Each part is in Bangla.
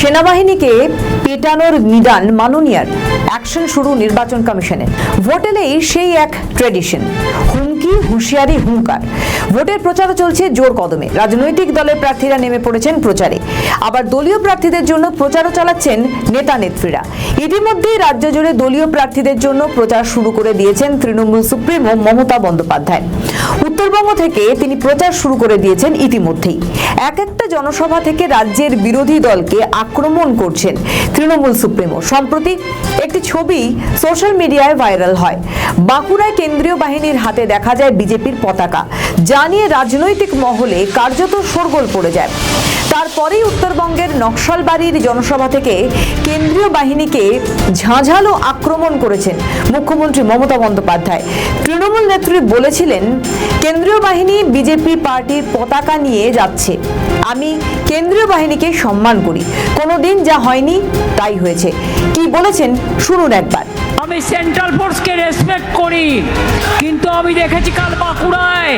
সেনাবাহিনীকে পেটানোর নিদান মাননীয়ার, অ্যাকশন শুরু নির্বাচন কমিশনের। ভোট এলেই সেই এক ট্রেডিশন, হুমকি হুঁশিয়ারি হুঙ্কার। ভোটের প্রচারও চলছে জোর কদমে। রাজনৈতিক দলের প্রার্থীরা নেমে পড়েছেন প্রচারে, আবার দলীয় প্রার্থীদের জন্য প্রচারও চালাচ্ছেন নেতা নেত্রীরা। ইতিমধ্যেই রাজ্য জুড়ে দলীয় প্রার্থীদের জন্য প্রচার শুরু করে দিয়েছেন তৃণমূল সুপ্রিমো মমতা বন্দ্যোপাধ্যায়। উত্তরবঙ্গ থেকে তিনি প্রচার শুরু করে দিয়েছেন ইতিমধ্যেই। এক একটা জনসভা থেকে রাজ্যের বিরোধী দলকে আক্রমণ করছেন তৃণমূল সুপ্রিমো। সম্প্রতি একটি ছবি সোশ্যাল মিডিয়ায় ভাইরাল হয়। বাঁকুড়ায় কেন্দ্রীয় বাহিনীর হাতে দেখা যায় বিজেপির পতাকা, যা নিয়ে রাজনৈতিক মহলে কার্যত শোরগোল পড়ে যায়। তারপরেই উত্তরবঙ্গের নকশালবাড়ির জনসভা থেকে কেন্দ্রীয় বাহিনীকে ঝাঁঝালো আক্রমণ করেছেন মুখ্যমন্ত্রী মমতা বন্দ্যোপাধ্যায়। তৃণমূল নেত্রী বলেছিলেন, কেন্দ্রীয় বাহিনী বিজেপি পার্টির পতাকা নিয়ে যাচ্ছে। আমি কেন্দ্রীয় বাহিনীকে সম্মান করি, কোনোদিন যা হয়নি তাই হয়েছে। কি বলেছেন শুনুন একবার। আমি সেন্ট্রাল ফোর্সকে রেসপেক্ট করি, কিন্তু আমি দেখেছি কাল বাঁকুড়ায়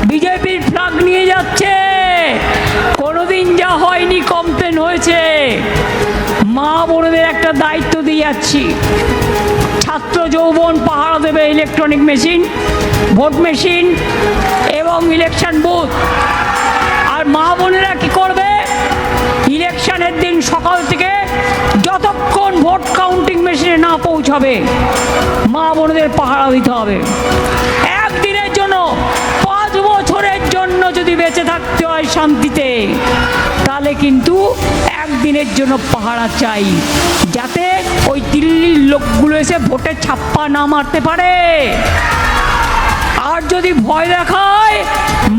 বিজেপির ফ্ল্যাগ নিয়ে যাচ্ছে। কোনোদিন যা হয়নি কমপ্লেন হয়েছে। মা বোনদের একটা দায়িত্ব দিয়ে যাচ্ছি, ছাত্র যৌবন পাহারা দেবে ইলেকট্রনিক মেশিন, ভোট মেশিন এবং ইলেকশন বুথ। আর মা বোনেরা কি করবে? ইলেকশনের দিন সকাল থেকে যতক্ষণ ভোট কাউন্টিং মেশিনে না পৌঁছাবে মা বোনদের পাহারা দিতে হবে। একদিনের জন্য 5 বছরের জন্য যদি বেঁচে থাকতে হয় শান্তিতে, তাহলে কিন্তু একদিনের জন্য পাহারা চাই, যাতে ওই দিল্লির লোকগুলো এসে ভোটে ছাপ্পা না মারতে পারে। আর যদি ভয় দেখায়,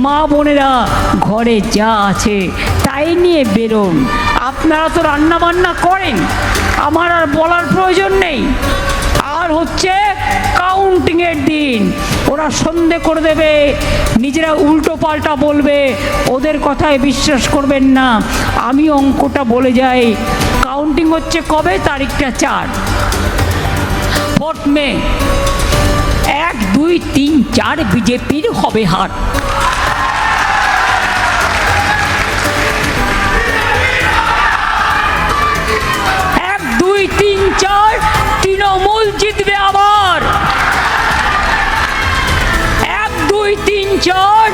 মা বোনেরা ঘরে যা আছে তাই নিয়ে বেরোন। আপনারা তো রান্না বান্না করেন, আমার আর বলার প্রয়োজন নেই। আর হচ্ছে কাউন্টিংয়ের দিন ওরা সন্ধে করে দেবে, নিজেরা উল্টো পাল্টা বলবে, ওদের কথায় বিশ্বাস করবেন না। আমি অঙ্কটা বলে যাই, কাউন্টিং হচ্ছে কবে? তারিখটা 4 মে। 1, 2, 3, 4 বিজেপির হবে হার। 1, 2, 3, 4 তৃণমূল জিতবে আবার। 1, 2, 3, 4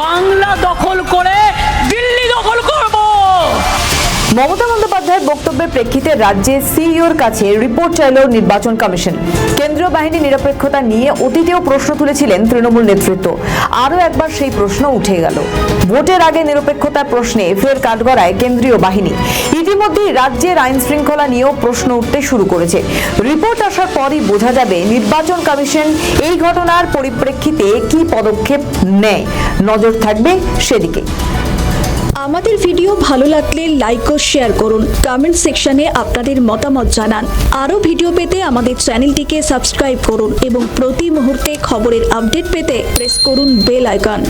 বাংলা দখল করে দিল্লি দখল করব। মমতা বন্দ্যোপাধ্যায়ের বক্তব্যের প্রেক্ষিতে রাজ্যের সিইওর কাছে রিপোর্ট চাইল নির্বাচন কমিশন। কেন্দ্রীয় বাহিনী নিরপেক্ষতা নিয়ে অতীতেও প্রশ্ন তুলেছিলেন তৃণমূল নেতৃত্ব। আরও একবার সেই প্রশ্ন উঠে গেল। ভোটের আগে নিরপেক্ষতার প্রশ্নে ফের কাঠগড়ায় কেন্দ্রীয় বাহিনী। ইতিমধ্যেই রাজ্যের আইন শৃঙ্খলা নিয়েও প্রশ্ন উঠতে শুরু করেছে। রিপোর্ট আসার পরই বোঝা যাবে নির্বাচন কমিশন এই ঘটনার পরিপ্রেক্ষিতে কি পদক্ষেপ নেয়। নজর থাকবে সেদিকে। আমাদের ভিডিও ভালো লাগলে লাইক ও শেয়ার করুন, কমেন্ট সেকশনে আপনাদের মতামত জানান। আরও ভিডিও পেতে আমাদের চ্যানেলটিকে সাবস্ক্রাইব করুন এবং প্রতি মুহূর্তে খবরের আপডেট পেতে প্রেস করুন বেল আইকন।